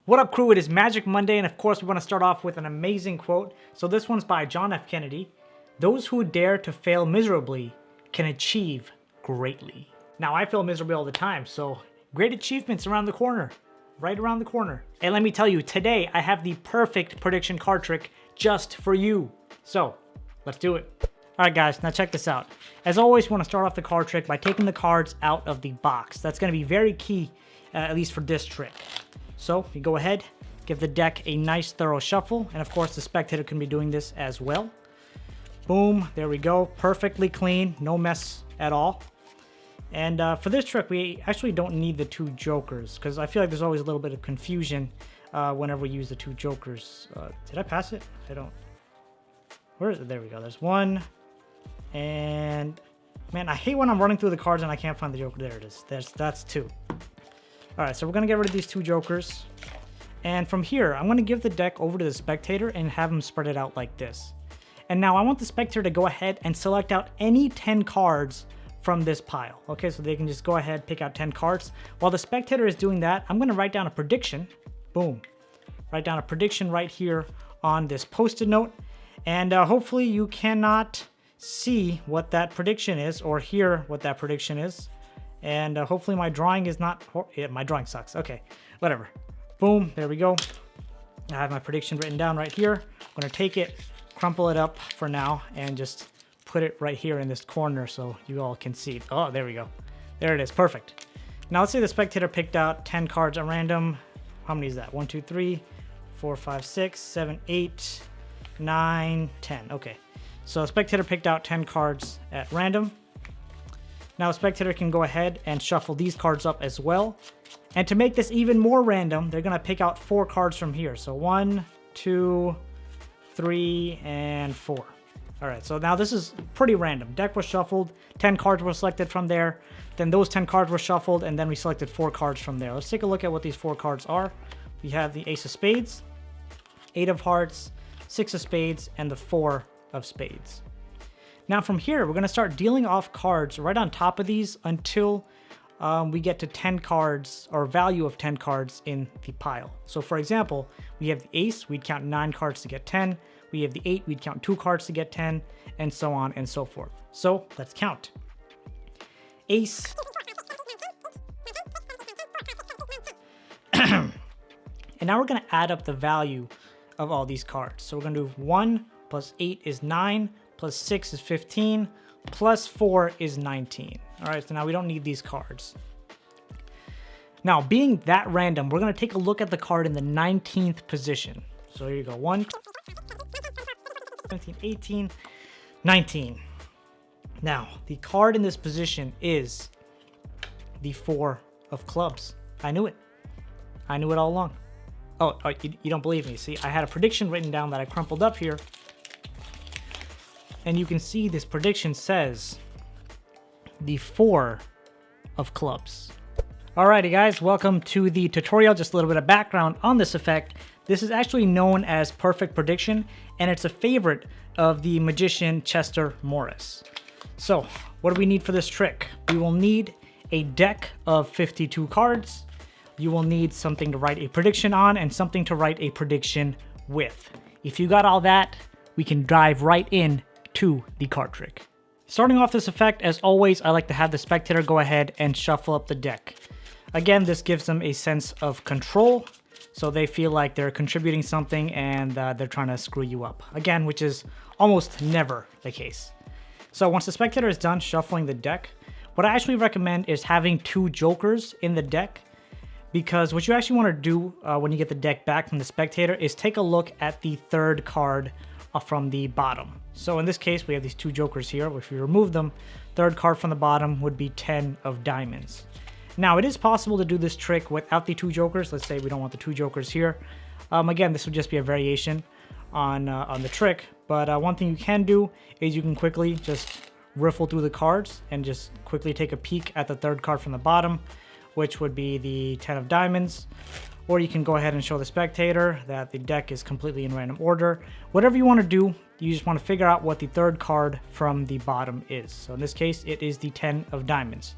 What up, crew? It is Magic Monday, and of course we want to start off with an amazing quote. So this one's by John F. Kennedy. Those who dare to fail miserably can achieve greatly. Now, I fail miserably all the time, so great achievements around the corner. Right around the corner. And let me tell you, today I have the perfect prediction card trick just for you. So, let's do it. Alright guys, now check this out. As always, we want to start off the card trick by taking the cards out of the box. That's going to be very key, at least for this trick. So, you go ahead, give the deck a nice thorough shuffle, and of course the spectator can be doing this as well. Boom, there we go. Perfectly clean, no mess at all. And for this trick, we actually don't need the two jokers, because I feel like there's always a little bit of confusion whenever we use the two jokers. Did I pass it? I don't. Where is it? There we go. There's one. And man, I hate when I'm running through the cards and I can't find the joker. There it is. That's two. All right, so we're going to get rid of these two jokers. And from here, I'm going to give the deck over to the spectator and have him spread it out like this. And now I want the spectator to go ahead and select out any 10 cards from this pile. Okay, so they can just go ahead, pick out 10 cards. While the spectator is doing that, I'm going to write down a prediction. Boom. Write down a prediction right here on this post-it note. And hopefully you cannot see what that prediction is or hear what that prediction is. And hopefully my drawing is not... Yeah, my drawing sucks. Okay, whatever. Boom, there we go. I have my prediction written down right here. I'm going to take it, crumple it up for now, and just put it right here in this corner so you all can see it. Oh, there we go. There it is. Perfect. Now let's say the spectator picked out 10 cards at random. How many is that? 1, 2, 3, 4, 5, 6, 7, 8, 9, 10. Okay. So the spectator picked out 10 cards at random. Now a spectator can go ahead and shuffle these cards up as well. And to make this even more random, they're going to pick out 4 cards from here. So 1, 2, 3, and 4. All right, so now this is pretty random. Deck was shuffled, 10 cards were selected from there. Then those 10 cards were shuffled, and then we selected 4 cards from there. Let's take a look at what these 4 cards are. We have the Ace of Spades, 8 of Hearts, 6 of Spades, and the 4 of Spades. Now from here, we're going to start dealing off cards right on top of these until we get to 10 cards, or value of 10 cards in the pile. So for example, we have the Ace, we'd count 9 cards to get 10. We have the 8, we'd count 2 cards to get 10, and so on and so forth. So let's count. Ace. And now we're going to add up the value of all these cards. So we're going to do 1 plus 8 is 9, plus 6 is 15, plus 4 is 19. All right, so now we don't need these cards. Now, being that random, we're going to take a look at the card in the 19th position. So here you go. 1, 17, 18, 19. Now, the card in this position is the 4 of clubs. I knew it. I knew it all along. Oh, you don't believe me. See, I had a prediction written down that I crumpled up here. And you can see this prediction says the 4 of clubs. Alrighty guys, welcome to the tutorial. Just a little bit of background on this effect. This is actually known as perfect prediction, and it's a favorite of the magician Chester Morris. So, what do we need for this trick? We will need a deck of 52 cards. You will need something to write a prediction on and something to write a prediction with. If you got all that, we can dive right in to the card trick. Starting off this effect, as always, I like to have the spectator go ahead and shuffle up the deck. Again, this gives them a sense of control, so they feel like they're contributing something and they're trying to screw you up. Again, which is almost never the case. So once the spectator is done shuffling the deck, what I actually recommend is having 2 jokers in the deck, because what you actually want to do when you get the deck back from the spectator is take a look at the 3rd card from the bottom. So in this case, we have these 2 jokers here. If you remove them, 3rd card from the bottom would be 10 of diamonds. Now, it is possible to do this trick without the 2 jokers. Let's say we don't want the 2 jokers here. Again, this would just be a variation on the trick. But one thing you can do is you can quickly just riffle through the cards and just quickly take a peek at the 3rd card from the bottom, which would be the 10 of diamonds. Or you can go ahead and show the spectator that the deck is completely in random order. Whatever you want to do, you just want to figure out what the 3rd card from the bottom is. So in this case, it is the 10 of diamonds.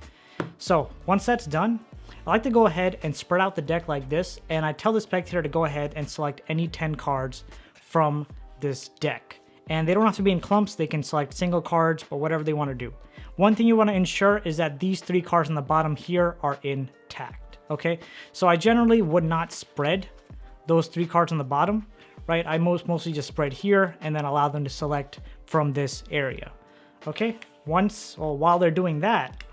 So once that's done, I like to go ahead and spread out the deck like this, and I tell the spectator to go ahead and select any 10 cards from this deck. And they don't have to be in clumps, they can select single cards or whatever they want to do. One thing you want to ensure is that these 3 cards on the bottom here are intact, okay? So I generally would not spread those 3 cards on the bottom, right? I mostly just spread here and then allow them to select from this area, okay? While they're doing that,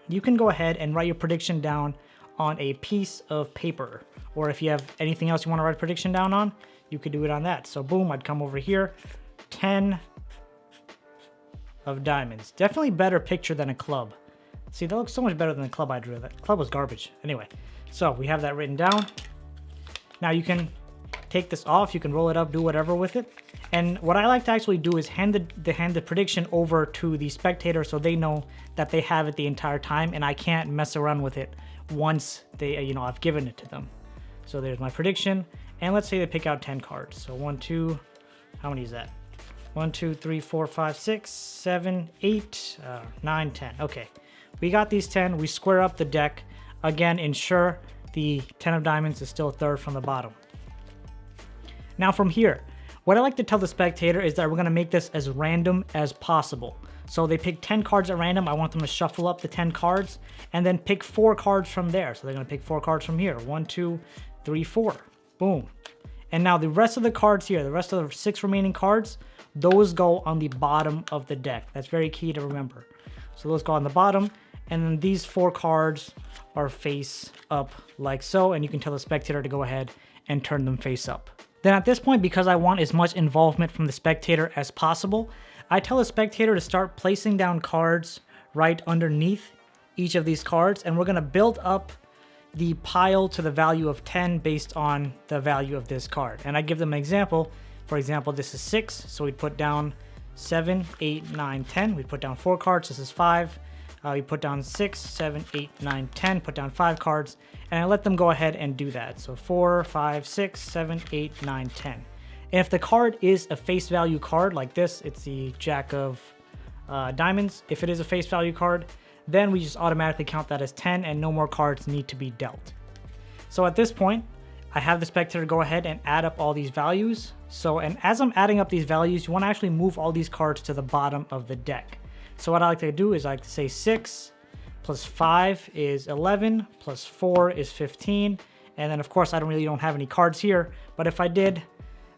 you can go ahead and write your prediction down on a piece of paper. Or if you have anything else you want to write a prediction down on, you could do it on that. So boom, I'd come over here, 10 of diamonds. Definitely better picture than a club. See, that looks so much better than the club I drew. That club was garbage. Anyway, so we have that written down. Now you can take this off, you can roll it up, do whatever with it. And what I like to actually do is hand the prediction over to the spectator so they know that they have it the entire time and I can't mess around with it once they, I've given it to them. So there's my prediction. And let's say they pick out 10 cards. So 1, 2, how many is that? 1, 2, 3, 4, 5, 6, 7, 8, 9, 10. Okay, we got these 10. We square up the deck. Again, ensure the 10 of diamonds is still third from the bottom. Now from here, what I like to tell the spectator is that we're going to make this as random as possible. So they pick 10 cards at random. I want them to shuffle up the 10 cards and then pick 4 cards from there. So they're going to pick 4 cards from here. 1, 2, 3, 4. Boom. And now the rest of the cards here, the rest of the 6 remaining cards, those go on the bottom of the deck. That's very key to remember. So those go on the bottom. And then these 4 cards are face up like so. And you can tell the spectator to go ahead and turn them face up. Then at this point, because I want as much involvement from the spectator as possible, I tell the spectator to start placing down cards right underneath each of these cards. And we're going to build up the pile to the value of 10 based on the value of this card. And I give them an example. For example, this is 6. So we'd put down 7, 8, 9, 10. We'd put down 4 cards. This is 5. We put down 6, 7, 8, 9, 10. Put down 5 cards. And I let them go ahead and do that. So 4, 5, 6, 7, 8, 9, 10. And if the card is a face value card like this, it's the Jack of Diamonds. If it is a face value card, then we just automatically count that as 10 and no more cards need to be dealt. So at this point, I have the spectator go ahead and add up all these values. And as I'm adding up these values, you want to actually move all these cards to the bottom of the deck. So what I like to do is I like to say 6 plus 5 is 11, plus 4 is 15. And then of course, I don't have any cards here, but if I did,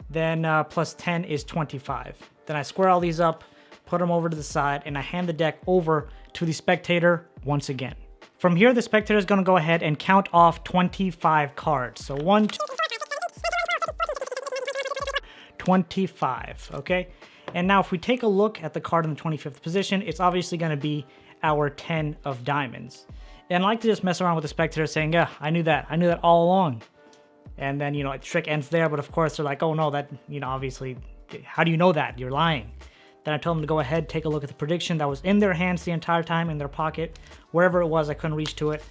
then plus 10 is 25. Then I square all these up, put them over to the side, and I hand the deck over to the spectator once again. From here, the spectator is going to go ahead and count off 25 cards. So 1, 2, 25, okay? And now if we take a look at the card in the 25th position, it's obviously going to be our 10 of diamonds. And I like to just mess around with the spectator saying, yeah, I knew that all along. And then, the trick ends there, but of course they're like, oh no, that, obviously, how do you know that? You're lying. Then I told them to go ahead, take a look at the prediction that was in their hands the entire time, in their pocket, wherever it was, I couldn't reach to it.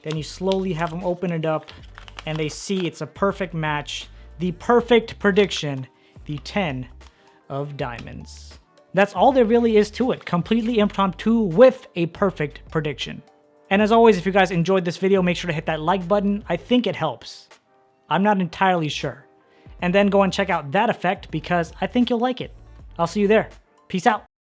Then you slowly have them open it up, and they see it's a perfect match, the perfect prediction, the 10 of diamonds. That's all there really is to it, completely impromptu with a perfect prediction. And as always, if you guys enjoyed this video, make sure to hit that like button. I think it helps. I'm not entirely sure. And then go and check out that effect because I think you'll like it. I'll see you there. Peace out.